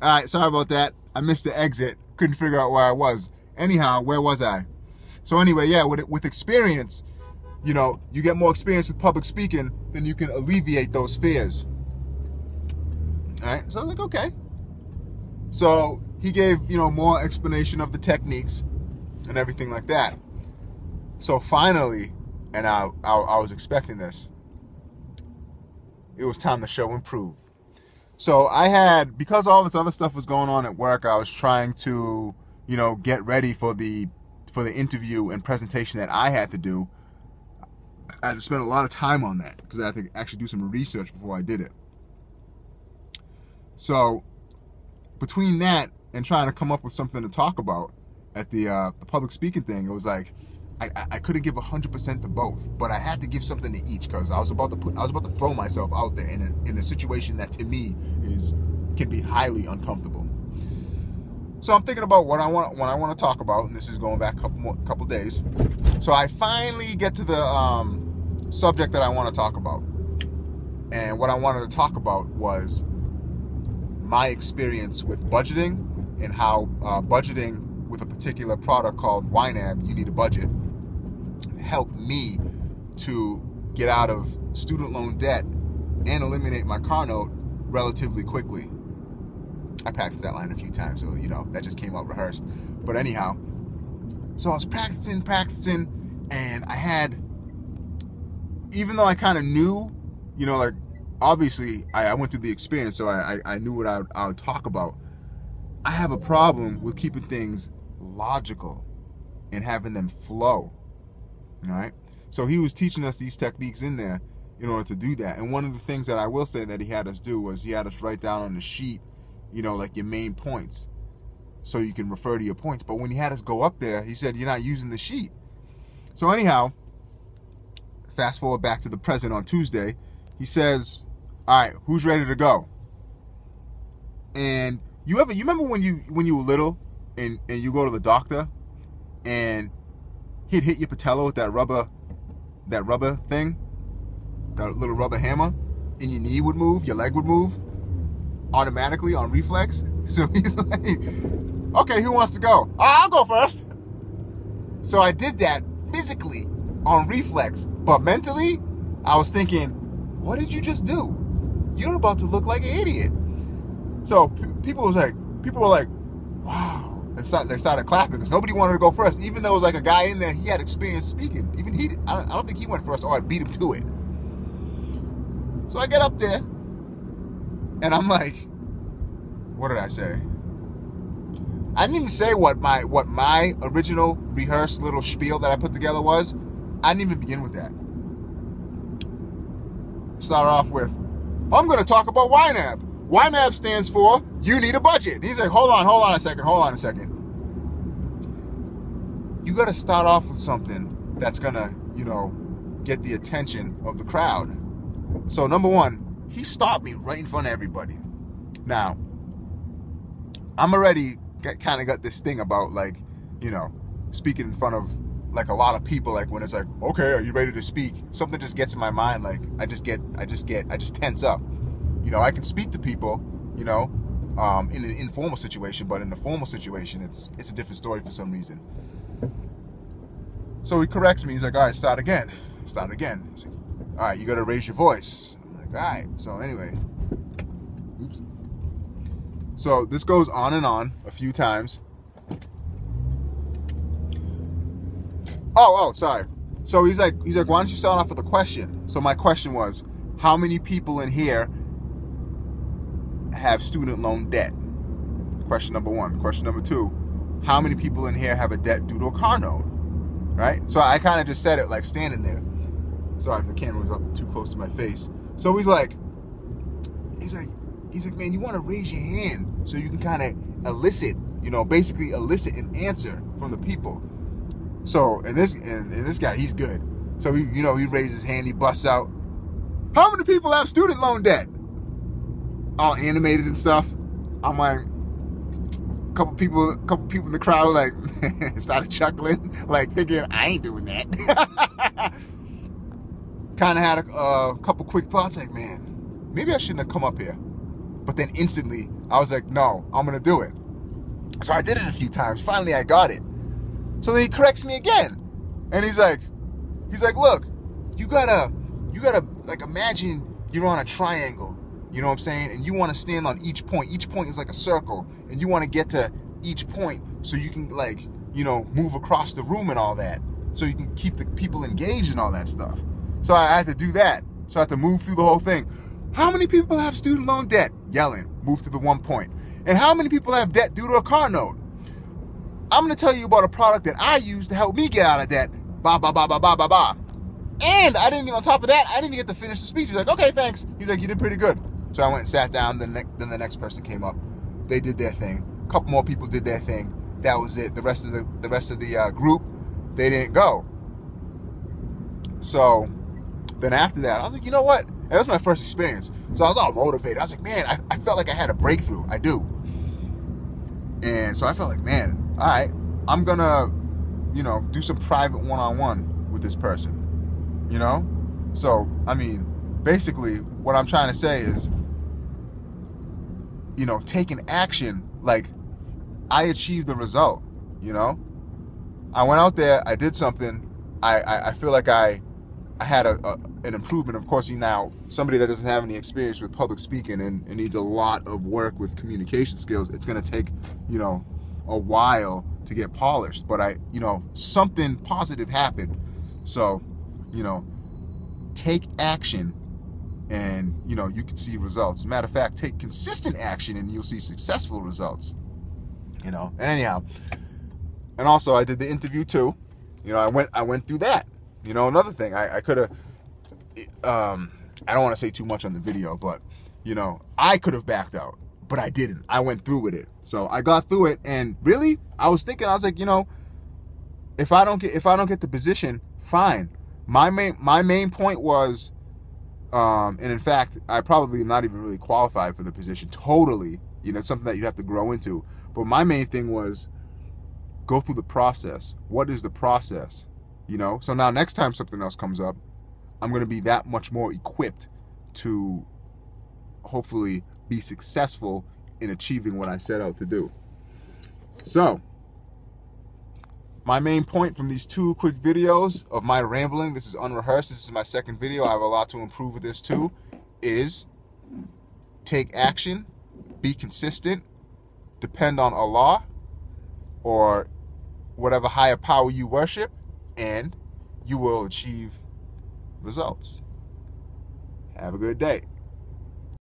All right, sorry about that. I missed the exit. Couldn't figure out where I was. Anyhow, where was I? So anyway, yeah, with experience, you know, you get more experience with public speaking, then you can alleviate those fears. All right, so I was like, okay. So he gave, you know, more explanation of the techniques and everything like that. So finally, and I was expecting this, it was time to show and prove. So I had, because all this other stuff was going on at work, I was trying to, you know, get ready for the interview and presentation that I had to do. I had to spend a lot of time on that because I had to actually do some research before I did it. So between that and trying to come up with something to talk about at the public speaking thing, it was like I couldn't give 100% to both, but I had to give something to each because I was about to throw myself out there in a situation that to me can be highly uncomfortable. So I'm thinking about what I want to talk about, and this is going back a couple days. So I finally get to the subject that I want to talk about, and what I wanted to talk about was my experience with budgeting and how budgeting with a particular product called YNAB, You Need a Budget, helped me to get out of student loan debt and eliminate my car note relatively quickly. I practiced that line a few times, so you know that just came out rehearsed. But anyhow, so I was practicing, and I had, even though I kind of knew, you know, like obviously I went through the experience, so I knew what I would talk about. I have a problem with keeping things logical and having them flow. All right. So he was teaching us these techniques in there in order to do that. And one of the things that I will say that he had us do was he had us write down on the sheet, you know, like your main points, so you can refer to your points. But when he had us go up there, he said, you're not using the sheet. So anyhow, fast forward back to the present on Tuesday, he says, all right, who's ready to go? And you remember when you were little and you go to the doctor and he'd hit your patella with that rubber thing, that little rubber hammer, and your knee would move, your leg would move automatically on reflex. So he's like, okay, who wants to go? I'll go first. So I did that physically on reflex, but mentally I was thinking, what did you just do? You're about to look like an idiot. So people were like, wow. They started clapping because nobody wanted to go first, even though it was like a guy in there, he had experience speaking. Even he, I don't think he went first, or I beat him to it. So I get up there, and I'm like, what did I say? I didn't even say what my original rehearsed little spiel that I put together was. I didn't even begin with that. Started off with, I'm going to talk about YNAB. YNAB stands for You Need a Budget. He's like, hold on a second. You got to start off with something that's going to, you know, get the attention of the crowd. So number one, he stopped me right in front of everybody. Now, I'm already kind of got this thing about, like, you know, speaking in front of like a lot of people. Like when it's like, okay, are you ready to speak? Something just gets in my mind. Like I just tense up. You know, I can speak to people, you know, in an informal situation, but in a formal situation, it's a different story for some reason. So he corrects me. He's like, all right, start again. He's like, all right, you got to raise your voice. I'm like, all right. So anyway, oops. So this goes on and on a few times. Oh, sorry. So he's like, why don't you start off with a question? So my question was, how many people in here have student loan debt? Question number one. Question number two, how many people in here have a debt due to a car note? Right? So I kind of just said it like standing there. Sorry if the camera was up too close to my face. So he's like, man, you want to raise your hand so you can kind of elicit, you know, basically elicit an answer from the people. So, and this guy, he's good. So he raises his hand, he busts out, how many people have student loan debt? All animated and stuff. I'm like, a couple people in the crowd like started chuckling, like thinking, I ain't doing that. Kind of had a couple quick thoughts, like, man, maybe I shouldn't have come up here. But then instantly, I was like, no, I'm going to do it. So I did it a few times. Finally, I got it. So then he corrects me again. And he's like, look, you gotta, like, imagine you're on a triangle, you know what I'm saying? And you want to stand on each point. Each point is like a circle. And you want to get to each point so you can, like, you know, move across the room and all that. So you can keep the people engaged and all that stuff. So I had to do that. So I had to move through the whole thing. How many people have student loan debt? Yelling, move to the one point. And how many people have debt due to a car note? I'm going to tell you about a product that I use to help me get out of debt. Ba, ba, ba, ba, ba, ba, ba. And I didn't even, on top of that, I didn't even get to finish the speech. He's like, okay, thanks. He's like, you did pretty good. So I went and sat down. Then the next person came up. They did their thing. A couple more people did their thing. That was it. The rest of the group, they didn't go. So then after that, I was like, you know what? And that was my first experience. So I was all motivated. I was like, man, I felt like I had a breakthrough. I do. And so I felt like, man, all right, I'm going to, you know, do some private one-on-one with this person, you know? So, I mean, basically what I'm trying to say is, you know, taking action, like, I achieved the result, you know? I went out there, I did something, I feel like I had an improvement. Of course, now, somebody that doesn't have any experience with public speaking and needs a lot of work with communication skills, it's going to take, you know, a while to get polished. But you know, something positive happened. So, you know, take action and, you know, you can see results. Matter of fact, take consistent action and you'll see successful results, you know. And anyhow, and also I did the interview too. You know, I went through that. You know, another thing, I could have, I don't want to say too much on the video, but, you know, I could have backed out, but I didn't. I went through with it. So I got through it, and really, I was thinking, I was like, you know, if I don't get the position, fine. My main point was, and in fact, I probably not even really qualified for the position totally. You know, it's something that you have to grow into. But my main thing was, go through the process. What is the process? You know, so now next time something else comes up, I'm going to be that much more equipped to hopefully be successful in achieving what I set out to do. So, my main point from these 2 quick videos of my rambling, this is unrehearsed, this is my second video, I have a lot to improve with this too, is take action, be consistent, depend on Allah or whatever higher power you worship, and you will achieve results. Have a good day.